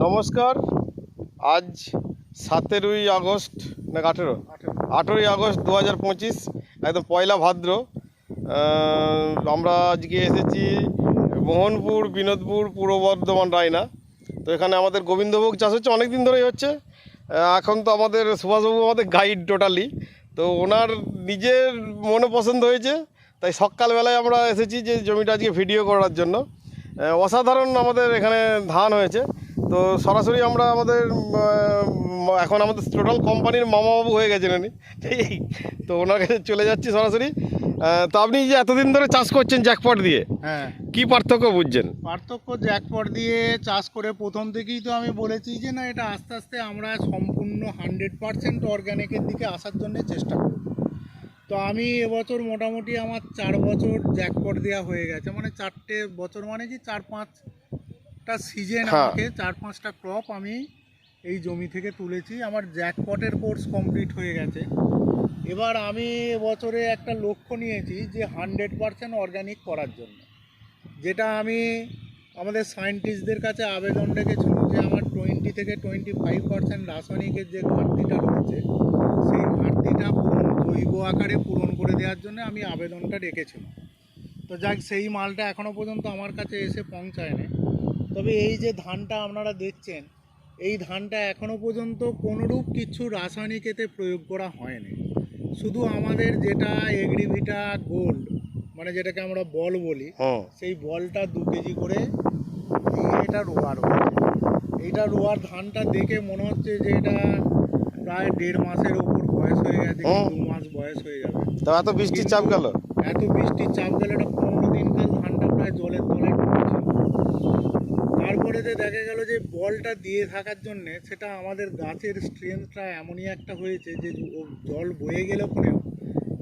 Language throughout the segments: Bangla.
নমস্কার। আজ 17ই আগস্ট না 18ই আগস্ট 2025, একদম পয়লা ভাদ্র। আমরা আজকে এসেছি মোহনপুর, বিনোদপুর, পূর্ব বর্ধমান, রায়না। তো এখানে আমাদের গোবিন্দভোগ চাষ হচ্ছে, অনেক দিন ধরেই হচ্ছে। এখন তো আমাদের সুভাষবাবু আমাদের গাইড টোটালি, তো ওনার নিজের মনে পছন্দ হয়েছে, তাই সকালবেলায় আমরা এসেছি যে জমিটা আজকে ভিডিও করার জন্য। অসাধারণ আমাদের এখানে ধান হয়েছে। তো সরাসরি আমরা এখন আমাদের টোটাল কোম্পানির মামাবাবু হয়ে গেছেন উনি, তো ওনার কাছে চলে যাচ্ছি সরাসরি। তো আপনি যে এতদিন ধরে চাষ করছেন জ্যাকপট দিয়ে, হ্যাঁ, কি পার্থক্য বুঝছেন? পার্থক্য জ্যাকপট দিয়ে চাষ করে প্রথম থেকেই তো আমি বলেছি যে না, এটা আস্তে আস্তে আমরা সম্পূর্ণ 100% অর্গ্যানিকের দিকে আসার জন্য চেষ্টা করব। তো আমি এবছর মোটামুটি আমার 4 বছর জ্যাকপট দেওয়া হয়ে গেছে, মানে 4টে বছর, মানে কি 4-5টা সিজন, আমাকে 4-5টা ক্রপ আমি এই জমি থেকে তুলেছি। আমার জ্যাকপটের কোর্স কমপ্লিট হয়ে গেছে। এবার আমি এবছরে একটা লক্ষ্য নিয়েছি যে 100% অর্গ্যানিক করার জন্য, যেটা আমি আমাদের সায়েন্টিস্টদের কাছে আবেদন রেখেছিলাম যে আমার 20 থেকে 25% রাসায়নিকের যে ঘাটতিটা রয়েছে, সেই ঘাটতিটা জৈব আকারে পূরণ করে দেওয়ার জন্য আমি আবেদনটা রেখেছিলাম। তো যাক, সেই মালটা এখনও পর্যন্ত আমার কাছে এসে পৌঁছায়নি। তবে এই যে ধানটা আপনারা দেখছেন, এই ধানটা এখনও পর্যন্ত কোনোরূপ কিছু রাসায়নিকেতে প্রয়োগ করা হয়নি। শুধু আমাদের যেটা এগ্রিভিটা গোল্ড, মানে যেটাকে আমরা বল বলি, সেই বলটা 2 কেজি করে দিয়ে এটা রোয়ার হয়েছে। এইটা রোয়ার ধানটা দেখে মনে হচ্ছে যে এটা প্রায় 1.5 মাসের ওপর বয়স হয়ে গেছে, 2 মাস বয়স হয়ে যাবে। তো এত বৃষ্টির চাপ গেল, এত বৃষ্টির চাপ গেল, এটা 15 দিনকাল ধানটা প্রায় জলের তলায় ডুবেছিল। তারপরে দেখা গেল যে বলটা দিয়ে থাকার জন্যে সেটা আমাদের গাছের স্ট্রেংথটা এমনই একটা হয়েছে যে জল বয়ে গেলে পরেও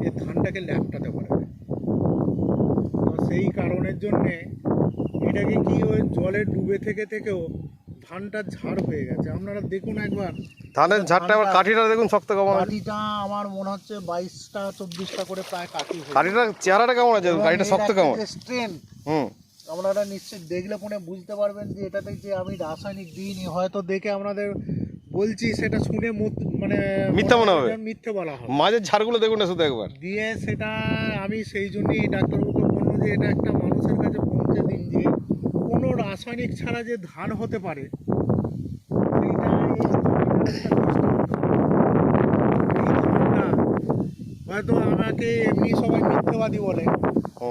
এই ধানটাকে ল্যাপটাতে পারবে। তো সেই কারণের জন্যে এটাকে কি ওই জলে ডুবে থেকেও ধানটা ঝাড় হয়ে গেছে। আপনারা দেখুন একবার ধানের ঝাড়টা, আবার কাঠিটা দেখুন শক্ত কেমন। কাঠিটা আমার মনে হচ্ছে 22টা-24টা করে প্রায় কাঠি। কাঠিটার চেহারাটা কেমন আছে, কাঠিটা শক্ত কেমন, স্ট্রেংথ আপনারা নিশ্চয়ই দেখলে পরে বুঝতে পারবেন যে এটাতে যে আমি রাসায়নিক দিইনি। হয়তো দেখে আপনাদের বলছি, সেটা শুনে মানে মিথ্যা মনে হবে, মিথ্যে বলা হবে। মাঝের ঝাড়গুলো দেখুন না শুধু একবার দিয়ে সেটা আমি সেই জন্যই ডাক্তারবাবুকে বলবো যে এটা একটা মানুষের কাছে পৌঁছে দিন যে কোনো রাসায়নিক ছাড়া যে ধান হতে পারে, সেইটা হয়তো আমাকে এমনি সবাই মিথ্যেবাদী বলে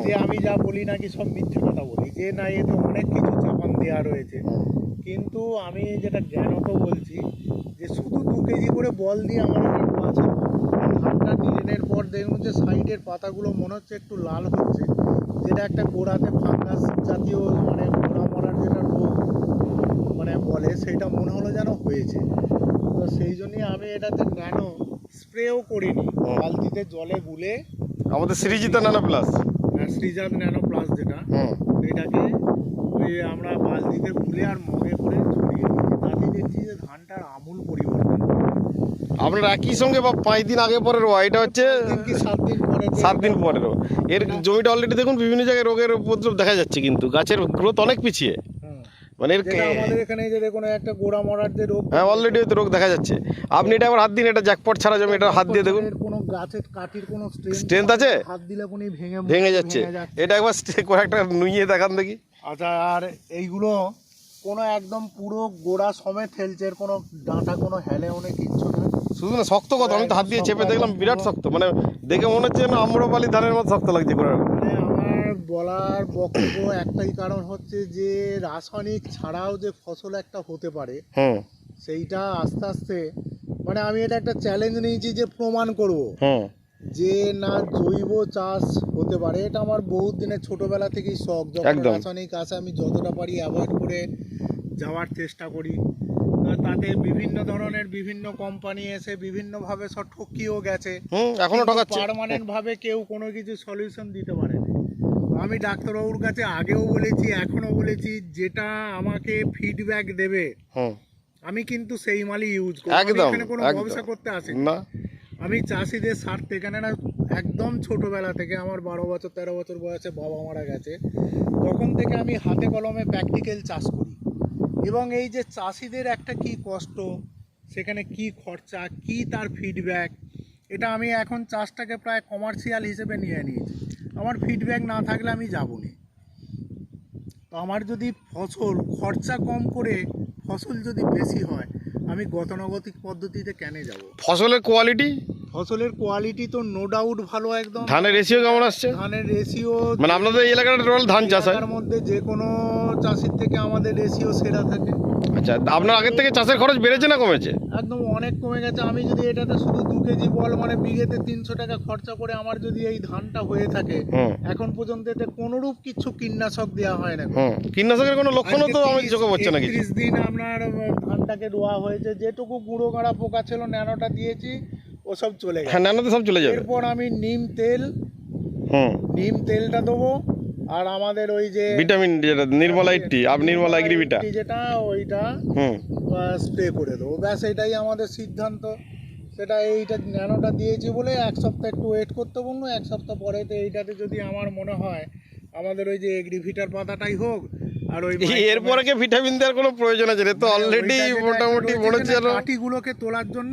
যে আমি যা বলি নাকি সব মিথ্যে কথা বলি, যে না এতে অনেক কিছু চাপান দেওয়া রয়েছে। কিন্তু আমি যেটা জ্ঞানত বলছি যে শুধু 2 কেজি করে বল দিয়ে আমাদের আছে। ধানটা নিলেনের পর দেখুন যে সাইডের পাতাগুলো মনে হচ্ছে একটু লাল হচ্ছে, যেটা একটা গোড়াতে ফাঙ্গাস জাতীয়, মানে গোড়া মরার যেটা রোগ মানে বলে, সেইটা মনে হলো যেন হয়েছে। তো সেই জন্যই আমি এটাতে ন্যানো স্প্রেও করিনি, বালতিতে জলে গুলে আমাদের Srijita nano plus, Srijat nano plus যেটা, সেটাকে ওই আমরা বালতিতে গুলে আর মগে করে ছড়িয়ে দিয়েছি। তাতে দেখছি যে ধানটার আমূল পরিবর্তন। আপনার একই সঙ্গে বা 5 দিন আগে পরে রোয়া, এটা হচ্ছে 7 দিন পরে রোয়া। এর জমিটা অলরেডি দেখুন বিভিন্ন জায়গায় রোগের উপদ্রব দেখা যাচ্ছে, কিন্তু গাছের গ্রোথ অনেক পিছিয়ে। মানে আমাদের এখানে যে দেখুন একটা গোড়া মরার যে রোগ, হ্যাঁ অলরেডি রোগ দেখা যাচ্ছে। আপনি এটা আবার হাত দিন, এটা জ্যাকপট ছাড়া জমি, এটা হাত দিয়ে দেখুন কোনো গাছের কাঠির কোনো স্ট্রেংথ আছে, হাত দিলে পুনি ভেঙে যাচ্ছে। এটা একবার কয়েকটা নুইয়ে দেখান দেখি। আচ্ছা, আর এইগুলো কোনো একদম পুরো গোড়া সমেত ফেলছে, এর কোনো ডাঁটা কোনো হেলে অনেক কিচ্ছু না, শুধু না শক্ত কথা, আমি তো হাত দিয়ে চেপে দেখলাম বিরাট শক্ত, মানে দেখে মনে হচ্ছে না আম্রপালি ধানের মতো শক্ত লাগছে গোড়ার। মানে আমার বলার বক্তব্য একটাই কারণ হচ্ছে যে রাসায়নিক ছাড়াও যে ফসল একটা হতে পারে, সেইটা আস্তে আস্তে, মানে আমি এটা একটা চ্যালেঞ্জ নিয়েছি যে প্রমাণ করব যে না জৈব চাষ হতে পারে। এটা আমার বহুত দিনের ছোটবেলা থেকেই শখ। যখন রাসায়নিক আসে আমি যতটা পারি অ্যাভয়েড করে যাওয়ার চেষ্টা করি। তাতে বিভিন্ন ধরনের বিভিন্ন কোম্পানি এসে বিভিন্নভাবে সব ঠকিয়েও গেছে, এখনো ঠকাচ্ছে। পার্মানেন্ট ভাবে কেউ কোনো কিছু সলিউশন দিতে পারেনি। আমি ডাক্তারবাবুর কাছে আগেও বলেছি, এখনো বলেছি, যেটা আমাকে ফিডব্যাক দেবে আমি কিন্তু সেই মালই ইউজ করি। এখানে কোনো ব্যবসা করতে আসি না, আমি চাষিদের স্বার্থে। এখানে না একদম ছোটবেলা থেকে, আমার 12 বছর 13 বছর বয়সে বাবা মারা গেছে, তখন থেকে আমি হাতে কলমে প্র্যাকটিক্যাল চাষ করি। এবং এই যে চাষিদের একটা কি কষ্ট, সেখানে কি খরচা, কি তার ফিডব্যাক, এটা আমি এখন চাষটাকে প্রায় কমার্শিয়াল হিসেবে নিয়ে নিয়েছি। আমার ফিডব্যাক না থাকলে আমি যাব না। তো আমার যদি ফসল খরচা কম করে ফসল যদি বেশি হয়, আমি গতানুগতিক পদ্ধতিতে কেন যাব? ফসলের কোয়ালিটি, ফসলের কোয়ালিটি তো নো ডাউট ভালো একদম। ধানের রেশিও কেমন আসছে? ধানের রেশিও মানে আপনাদের এই এলাকাটা টোটাল ধান চাষ হয়? তার মধ্যে যে কোনো চাষির থেকে আমাদের রেশিও সেরা থাকে। আচ্ছা, আপনার আগের থেকে চাষের খরচ বেড়েছে না কমেছে? একদম অনেক কমে গেছে। আমি যদি এটাতে শুধু 2 কেজি বল মানে বিঘেতে 300 টাকা খরচা করে আমার যদি এই ধানটা হয়ে থাকে, এখন পর্যন্ত এতে কোনোরূপ কিছু কীটনাশক দেওয়া হয় না। কীটনাশকের কোনো লক্ষণও তো আমি চোখে পড়ছে না কিছু। 30 দিন আপনার ধানটাকে রোয়া হয়েছে, যেটুকু গুঁড়ো গাড়া পোকা ছিল ন্যানোটা দিয়েছি, ওসব চলে গেছে। হ্যাঁ, ন্যানোতে সব চলে যাবে। এরপর আমি নিম তেলটা দেবো, আর আমাদের ওই যে ভিটামিন যেটা নির্মলা 80 আর নির্মলা এগ্রিভিটা যেটা ওইটা স্প্রে করে দেবো, ব্যাস এটাই আমাদের সিদ্ধান্ত। সেটা এইটা ন্যানোটা দিয়েছি বলে 1 সপ্তাহ একটু ওয়েট করতে বললো। 1 সপ্তাহ পরে তো এইটাতে যদি আমার মনে হয় আমাদের ওই যে এগ্রিভিটার পাতাটাই হোক, আর ওই এরপরে কি ভিটামিন দেওয়ার কোনো প্রয়োজন আছে? তো অলরেডি মোটামুটি মনে হচ্ছে যেন কাঠিগুলোকে তোলার জন্য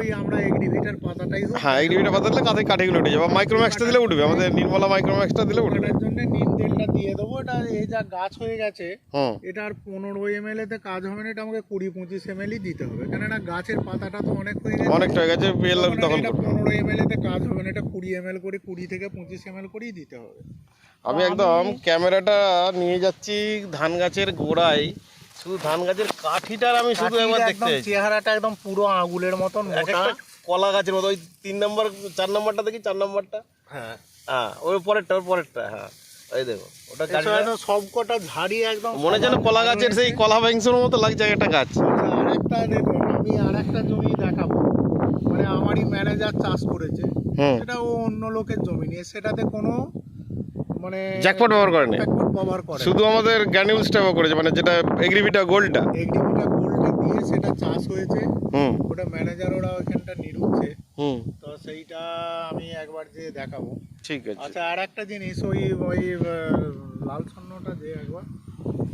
ওই আমরা এগ্রিভিটার পাতাটাই হোক, হ্যাঁ এগ্রিভিটা পাতা দিলে কাঠিগুলো উঠে যাবে। মাইক্রোম্যাক্সটা দিলে উঠবে, আমাদের নির্মলা মাইক্রোম্যাক্সটা দিলে উঠবে। ওটার জন্য নিম তেলটা দিয়ে দেবো। এটা এই যা গাছ হয়ে গেছে, এটা আর 15 ml তে কাজ হবে না, এটা আমাকে 20-25 ml দিতে হবে, কারণ এটা গাছের পাতাটা তো অনেক হয়ে গেছে, অনেকটা হয়ে গেছে, তখন এটা 15 ml তে কাজ হবে না, এটা 20 ml করে 20 থেকে 25 ml করেই দিতে হবে। আমি একদম ক্যামেরাটা নিয়ে যাচ্ছি ধান গাছের গোড়ায়, শুধু ধান গাছের কাঠিটার আমি শুধু একবার দেখতে চাইছি। চেহারাটা একদম পুরো আঙুলের মতন মোটা, কলা গাছের মতো। ওই 3 নম্বর 4 নম্বরটা দেখি, 4 নম্বরটা, হ্যাঁ ওই পরেরটা, হ্যাঁ ওই দেখো ওটা সবকটা ঝাড়ি একদম মনে হচ্ছে না কলা গাছের সেই কলা ভেংসের মতো লাগছে একটা গাছ। আরেকটা দেখুন, আমি আরেকটা জমি দেখাবো, মানে আমারই ম্যানেজার চাষ করেছে, সেটা ও অন্য লোকের জমি নিয়ে, সেটাতে কোনো মানে জ্যাকপট ব্যবহার করেনি, ব্যবহার করে শুধু আমাদের গ্র্যানিউলসটা ব্যবহার করেছে, মানে যেটা এগ্রিভিটা গোল্ডটা দিয়ে সেটা চাষ হয়েছে। ওটা ম্যানেজার ওরা ওইখানটা নিরুচ্ছে, তো সেইটা আমি একবার যে দেখাবো। ঠিক আছে। আচ্ছা, আর একটা জিনিস, ওই লাল ছন্নটা যে একবার